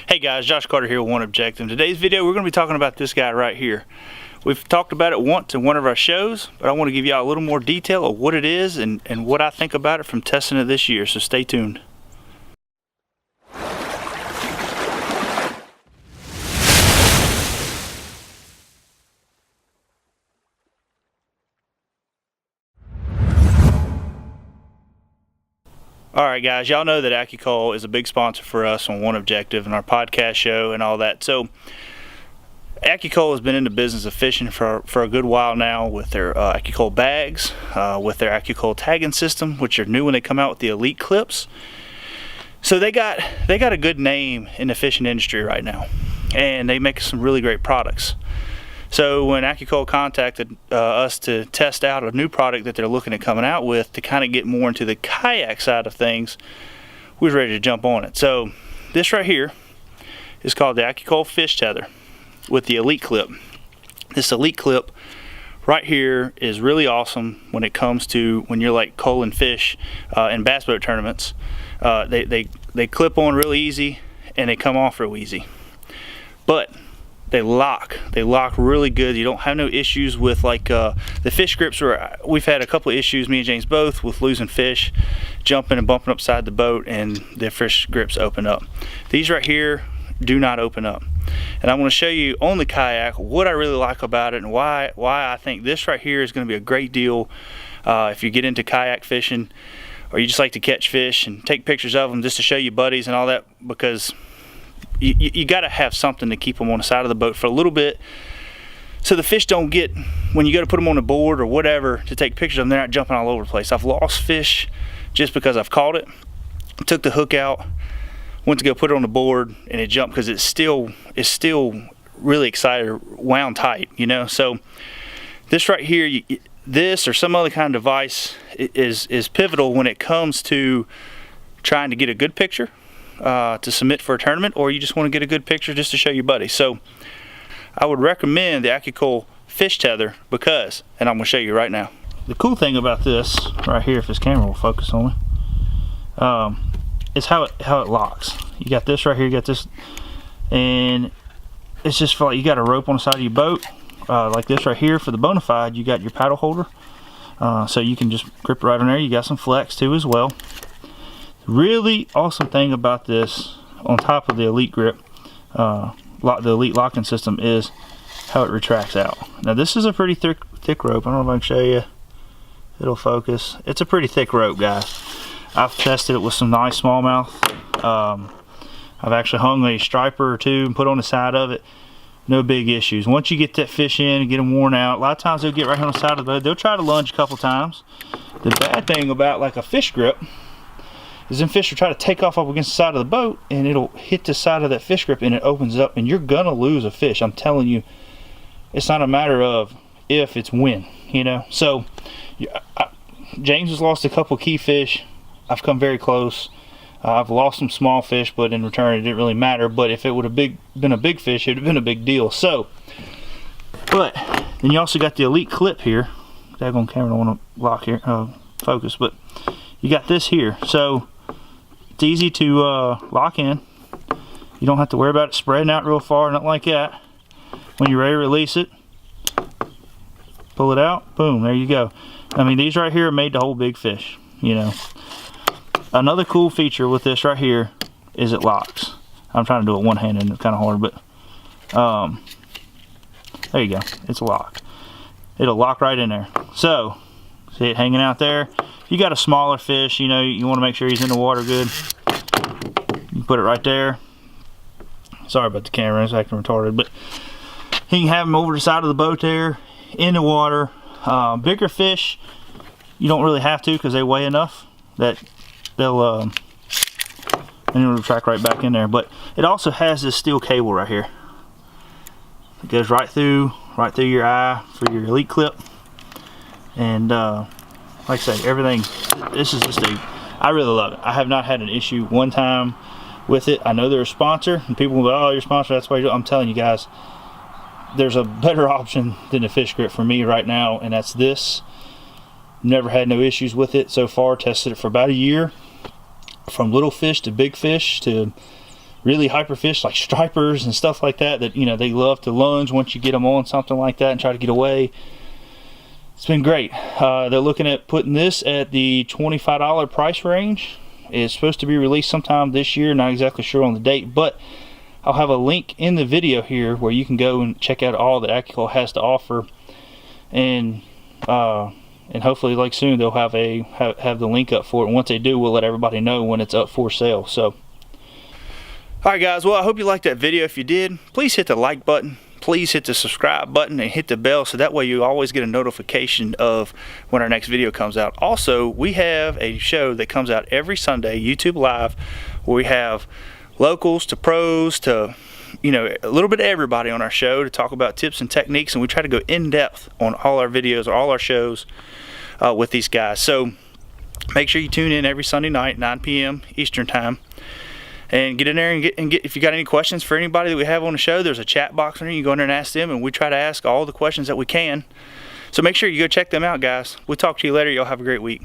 Hey guys, Josh Carter here with OneObjective. In today's video, we're going to be talking about this guy right here. We've talked about it once in one of our shows, but I want to give y'all a little more detail of what it is and what I think about it from testing it this year, so stay tuned. Alright guys, y'all know that AccuCull is a big sponsor for us on OneObjective and our podcast show and all that. So AccuCull has been in the business of fishing for a good while now with their AccuCull bags, with their AccuCull tagging system, which are new when they come out with the Elite clips. So they got a good name in the fishing industry right now, and they make some really great products. So when AccuCull contacted us to test out a new product that they're looking at coming out with to kind of get more into the kayak side of things, we was ready to jump on it. So this right here is called the AccuCull Fish Teather with the Elite clip. This Elite clip right here is really awesome when it comes to when you're like culling fish in bass boat tournaments. They clip on real easy and they come off real easy, but they lock really good. You don't have no issues with like the fish grips. We've had a couple of issues, me and James both, with losing fish jumping and bumping upside the boat and the fish grips open up. These right here do not open up, and I'm going to show you on the kayak what I really like about it and why I think this right here is going to be a great deal if you get into kayak fishing, or you just like to catch fish and take pictures of them just to show your buddies and all that, because you got to have something to keep them on the side of the boat for a little bit, so the fish don't get, when you go to put them on the board or whatever to take pictures of them, they're not jumping all over the place. I've lost fish just because I've caught it, took the hook out, went to go put it on the board, and it jumped because it's still really excited, wound tight, you know. So this right here, this or some other kind of device is pivotal when it comes to trying to get a good picture to submit for a tournament, or you just want to get a good picture just to show your buddy. So I would recommend the AccuCull Fish Tether because, and I'm going to show you right now. The cool thing about this right here, if this camera will focus on me, is how it locks. You got this right here, you got this, and it's just like you got a rope on the side of your boat, like this right here. For the bona fide, you got your paddle holder, so you can just grip right on there. You got some flex too as well. Really awesome thing about this, on top of the Elite grip, the Elite locking system, is how it retracts out. Now this is a pretty thick rope. I don't know if I can show you. It'll focus. It's a pretty thick rope, guys. I've tested it with some nice smallmouth. I've actually hung a striper or two and put on the side of it. No big issues. Once you get that fish in and get them worn out, a lot of times they'll get right on the side of the boat. They'll try to lunge a couple times. The bad thing about like a fish grip is them fish will try to take off up against the side of the boat, and it'll hit the side of that fish grip and it opens up, and you're gonna lose a fish. I'm telling you, it's not a matter of if, it's when, you know. So James has lost a couple key fish. I've come very close. I've lost some small fish, but in return it didn't really matter. But if it would have been a big fish, it would have been a big deal. So, but then you also got the Elite clip here. Daggone camera don't want to lock here, focus, but you got this here. So it's easy to lock in. You don't have to worry about it spreading out real far, nothing like that. When you're ready to release it, pull it out, boom, there you go. I mean, these right here are made to hold big fish, you know. Another cool feature with this right here is it locks. I'm trying to do it one-handed and it's kind of hard, but there you go, it's locked. It'll lock right in there. So see it hanging out there. You got a smaller fish, you know, you want to make sure he's in the water good. You put it right there. Sorry about the camera, it's acting retarded, but you can have him over the side of the boat there in the water. Bigger fish, you don't really have to, because they weigh enough that they'll and it'll retract right back in there. But it also has this steel cable right here. It goes right through your eye for your Elite clip, and like I say, everything, this is just I really love it. I have not had an issue one time with it. I know they're a sponsor, and people will go, oh, you're a sponsor, that's why you do it. I'm telling you guys, there's a better option than the fish grip for me right now, and that's this. Never had no issues with it so far. Tested it for about a year, from little fish to big fish to really hyper fish like stripers and stuff like that, that, you know, they love to lunge once you get them on something like that and try to get away. It's been great. They're looking at putting this at the $25 price range. It's supposed to be released sometime this year, not exactly sure on the date, but I'll have a link in the video here where you can go and check out all that AccuCull has to offer, and hopefully like soon they'll have the link up for it, and once they do, we'll let everybody know when it's up for sale. So alright guys, well, I hope you liked that video. If you did, please hit the like button, please hit the subscribe button, and hit the bell so that way you always get a notification of when our next video comes out. Also, we have a show that comes out every Sunday, YouTube Live, where we have locals to pros to, you know, a little bit of everybody on our show to talk about tips and techniques, and we try to go in depth on all our videos or all our shows with these guys. So make sure you tune in every Sunday night, 9 p.m. Eastern time, and get in there and get if you got any questions for anybody that we have on the show, there's a chat box in there. You can go in there and ask them, and we try to ask all the questions that we can. So make sure you go check them out, guys. We'll talk to you later. Y'all have a great week.